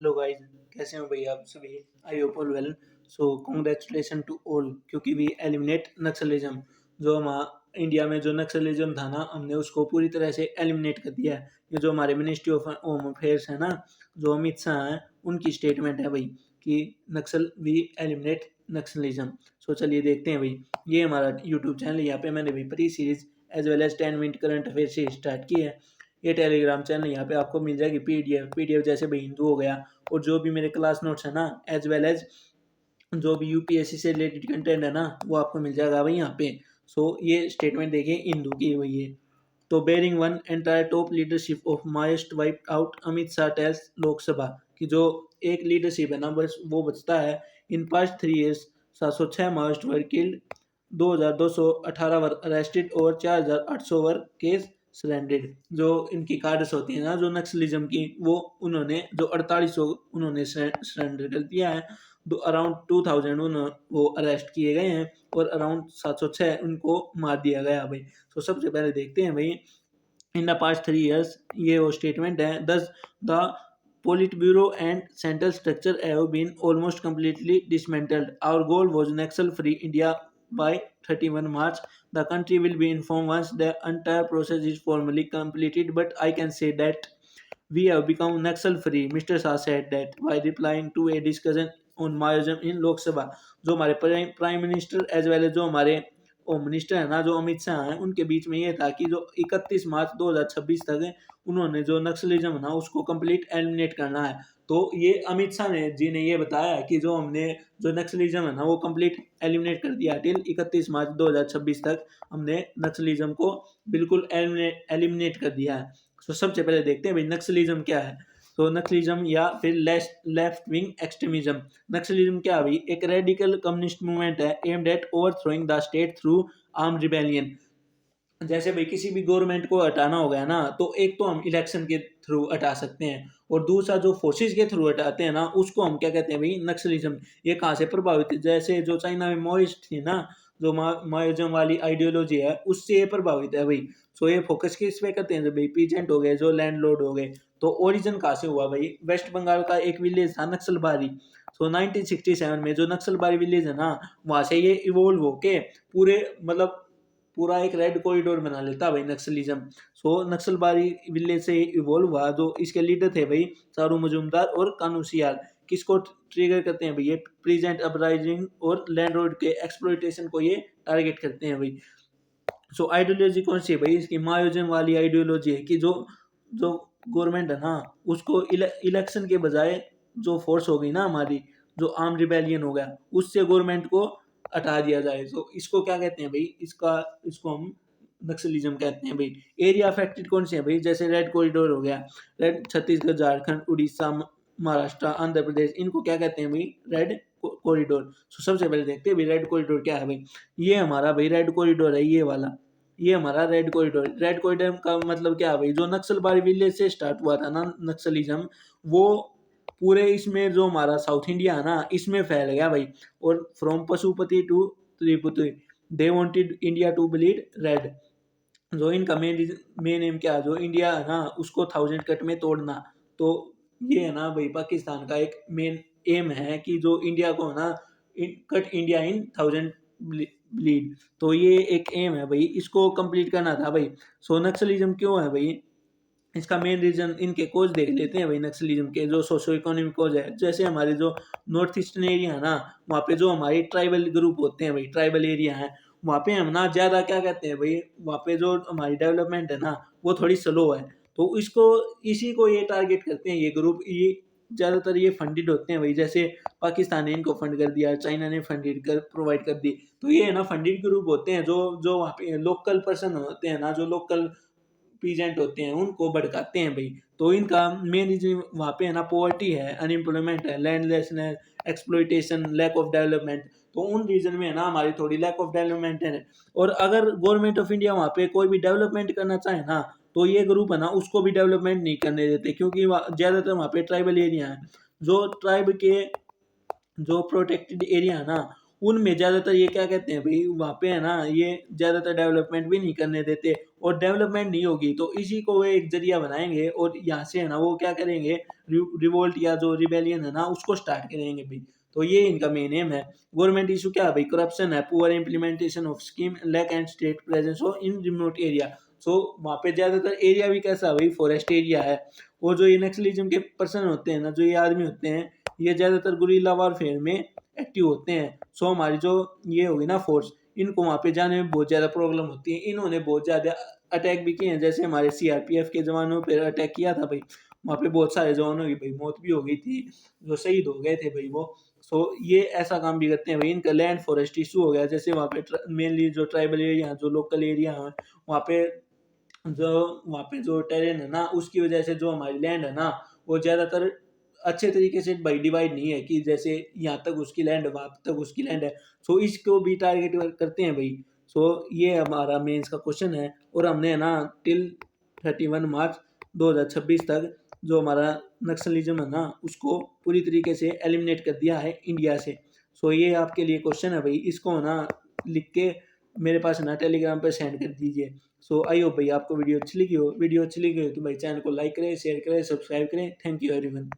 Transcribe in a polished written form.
Hello guys, कैसे हो भाई आप सभी। I hope all well. So congratulation to all, क्योंकि वी एलिमिनेट नक्सलिज्म। जो हम इंडिया में जो नक्सलिज्म था ना, हमने उसको पूरी तरह से एलिमिनेट कर दिया है। ये जो हमारे मिनिस्ट्री ऑफ होम अफेयर्स है ना, जो अमित शाह हैं, उनकी स्टेटमेंट है भाई कि नक्सल वी एलिमिनेट नक्सलिज्म। सो चलिए देखते हैं भाई। ये हमारा यूट्यूब चैनल, यहाँ पे मैंने भी pre series as well as 10 minute current affair से स्टार्ट की है। ये टेलीग्राम चैनल, यहाँ पे आपको मिल जाएगी पीडीएफ जैसे भाई हिंदू हो गया, और जो भी मेरे क्लास नोट्स है ना, एज वेल एज जो भी यूपीएससी से रिलेटेड कंटेंट है ना, वो आपको मिल जाएगा भाई यहाँ पे। सो ये स्टेटमेंट देखिए हिंदू की वही है। तो barring one entire top leadership of Maoist wipe out, Amit Shah tells Lok Sabha जो एक लीडरशिप है ना, बस वो बचता है। In past 3 years 706 Maoist were killed, 2218 were arrested और 4800 वर केस सरेंडेड। जो इनकी कार्ड्स होती है ना, जो नक्सलिज्म की, वो उन्होंने जो 4800 उन्होंने सरेंडर कर दिया है। अराउंड 2000 वो अरेस्ट किए गए हैं, और अराउंड 706 उनको मार दिया गया भाई। तो सबसे पहले देखते हैं भाई, इन द पास्ट 3 ईयर्स, ये वो स्टेटमेंट है। दस the पोलिट bureau and central structure have been almost completely dismantled. Our goal was Naxal free India by 31 March. The country will be informed once the entire process is formally completed, but I can say that we have become Naxal free. Mr. Shah said that while replying to a discussion on Maoism in Lok Sabha. जो हमारे prime minister as well as जो हमारे home minister है ना, जो अमित शाह हैं, उनके बीच में ये था कि जो 31 मार्च 2026 तक है, उन्होंने जो नक्सलिज्म है ना, उसको कंप्लीट एलिमिनेट करना है। तो ये अमित शाह ने जी ने ये बताया कि जो हमने जो नक्सलिज्म है ना, वो कंप्लीट एलिमिनेट कर दिया टिल 31 मार्च 2026 तक। हमने नक्सलिज्म को बिल्कुल एलिमिनेट कर दिया है। तो सबसे पहले देखते हैं भाई नक्सलिज्म क्या है। तो नक्सलिज्म या फिर लेफ्ट विंग एक्सट्रीमिज्म। नक्सलिज्म क्या है भाई? एक रेडिकल कम्युनिस्ट मूवमेंट है aimed at ओवरथ्रोइंग the state through arm rebellion. जैसे भाई किसी भी गवर्नमेंट को हटाना हो गया ना, तो एक तो हम इलेक्शन के थ्रू हटा सकते हैं, और दूसरा जो फोर्सेस के थ्रू हटाते हैं ना, उसको हम क्या कहते हैं भाई? नक्सलिज्म। ये कहाँ से प्रभावित है? जैसे जो चाइना में माओइस्ट थी ना, जो माओइज्म वाली आइडियोलॉजी है, उससे ये प्रभावित है भाई। सो ये फोकस किस पे करते हैं? भाई पीजेंट हो गए, जो लैंडलॉर्ड हो गए। तो ओरिजिन कहाँ से हुआ भाई? वेस्ट बंगाल का एक विलेज था नक्सलबारी। सो 1967 में जो नक्सलबारी विलेज है ना, वहां से ये इवोल्व होके पूरे मतलब पूरा एक रेड कॉरिडोर बना लेता भाई नक्सलिज्म। सो नक्सलबारी विलेज से इवोल्व हुआ। जो इसके लीडर थे भाई चारू मजूमदार और कानू सियाल। किसको ट्रिगर करते हैं भाई? ये प्रेजेंट अपराइजिंग और लैंड रोड के एक्सप्लॉइटेशन को ये टारगेट करते हैं भाई। सो आइडियोलॉजी कौन सी है भाई? इसकी मायोजन वाली आइडियोलॉजी है कि जो जो गवर्नमेंट है ना, उसको इलेक्शन के बजाय जो फोर्स हो गई ना हमारी, जो आर्म रिबेलियन हो गया, उससे गवर्नमेंट को हटा दिया जाए। तो इसको क्या कहते हैं भाई? इसको हम नक्सलिज्म कहते हैं भाई। एरिया अफेक्टेड कौन से हैं भाई? जैसे रेड कॉरिडोर हो गया, रेड छत्तीसगढ़, झारखंड, उड़ीसा, महाराष्ट्र, आंध्र प्रदेश, इनको क्या कहते हैं भाई? Red corridor. तो सबसे पहले देखते हैं भाई रेड कॉरिडोर क्या है भाई। ये हमारा भाई रेड कॉरिडोर है, ये वाला। ये हमारा रेड कॉरिडोर। रेड कॉरिडोर का मतलब क्या है भाई? जो नक्सलबारी विलेज से स्टार्ट हुआ था ना नक्सलिज्म, वो पूरे इसमें जो हमारा साउथ इंडिया है ना, इसमें फैल गया भाई। और from Pashupati to Tirupati, they wanted India to bleed red. जो इनका मेन एम क्या है? जो इंडिया है ना, उसको 1000 कट में तोड़ना। तो ये है ना भाई, पाकिस्तान का एक मेन एम है कि जो इंडिया को है ना, कट इंडिया इन 1000 ब्लीड। तो ये एक एम है भाई, इसको कंप्लीट करना था भाई। सो नक्सलिज्म क्यों है भाई? इसका मेन रीजन, इनके कोज देख लेते हैं भाई नक्सलिज्म के। जो सोशो इकोनॉमिक कोज है, जैसे हमारे जो नॉर्थ ईस्टर्न एरिया है ना, वहाँ पे जो हमारी ट्राइबल ग्रुप होते हैं भाई, ट्राइबल एरिया है, वहाँ पे हम ना ज़्यादा क्या कहते हैं भाई, वहाँ पे जो हमारी डेवलपमेंट है ना, वो थोड़ी स्लो है। तो इसको इसी को ये टारगेट करते हैं ये ग्रुप। ये ज़्यादातर ये फंडेड होते हैं भाई। जैसे पाकिस्तान ने इनको फंड कर दिया, चाइना ने फंडेड कर प्रोवाइड कर दी। तो ये है ना फंडेड ग्रुप होते हैं, जो जो वहाँ पे लोकल पर्सन होते हैं ना, जो लोकल पीजेंट होते हैं, उनको भड़काते हैं भाई। तो इनका मेन रीजन वहाँ पे है ना, पॉवर्टी है, अनएम्प्लॉयमेंट है, लैंडलेसनेस, एक्सप्लॉइटेशन, लैक ऑफ डेवलपमेंट। तो उन रीजन में है ना हमारी थोड़ी लैक ऑफ डेवलपमेंट है। और अगर गवर्नमेंट ऑफ इंडिया वहाँ पे कोई भी डेवलपमेंट करना चाहे ना, तो ये ग्रुप है ना, उसको भी डेवलपमेंट नहीं करने देते, क्योंकि ज़्यादातर वहाँ पे ट्राइबल एरिया है। जो ट्राइब के जो प्रोटेक्टेड एरिया है ना, उनमें ज़्यादातर ये क्या कहते हैं भाई, वहाँ पे है ना ये ज़्यादातर डेवलपमेंट भी नहीं करने देते, और डेवलपमेंट नहीं होगी तो इसी को वो एक ज़रिया बनाएँगे, और यहाँ से है ना वो क्या करेंगे, रिवोल्ट या जो रिबेलियन है ना उसको स्टार्ट करेंगे भाई। तो ये इनका मेन एम है। गवर्नमेंट इशू क्या है भाई, करप्शन है, poor implementation of scheme, lack and state presence हो इन रिमोट एरिया। सो वहाँ पे ज़्यादातर एरिया भी कैसा है भाई, फॉरेस्ट एरिया है। और जो ये नक्सलिज्म के पर्सन होते हैं ना, जो ये आदमी होते हैं, ये ज़्यादातर गुरिल्ला वारफेयर में एक्टिव होते हैं। सो हमारी जो ये होगी ना फोर्स, इनको वहाँ पे जाने में बहुत ज़्यादा प्रॉब्लम होती है। इन्होंने बहुत ज़्यादा अटैक भी किए हैं, जैसे हमारे सीआरपीएफ के जवानों पर अटैक किया था भाई, वहाँ पे बहुत सारे जवानों की भाई मौत भी हो गई थी, जो शहीद हो गए थे भाई वो। सो ये ऐसा काम भी करते हैं भाई। इनका लैंड फॉरेस्ट इशू हो गया, जैसे वहाँ पे मेनली जो ट्राइबल एरिया, जो लोकल एरिया है, वहाँ पे जो वहाँ पे जो टेरेन है ना, उसकी वजह से जो हमारी लैंड है ना, वो ज़्यादातर अच्छे तरीके से भाई डिवाइड नहीं है, कि जैसे यहाँ तक उसकी लैंड है, वहाँ तक उसकी लैंड है। सो इसको भी टारगेट करते हैं भाई। सो ये हमारा मेंस का क्वेश्चन है, और हमने है ना टिल 31 मार्च 2026 तक जो हमारा नक्सलिज्म है ना उसको पूरी तरीके से एलिमिनेट कर दिया है इंडिया से। सो ये आपके लिए क्वेश्चन है भाई, इसको ना लिख के मेरे पास ना टेलीग्राम पे सेंड कर दीजिए। सो आई होप भाई आपको वीडियो अच्छी लगी हो। वीडियो अच्छी लगी हो तो भाई चैनल को लाइक करें, शेयर करें, सब्सक्राइब करें। Thank you everyone.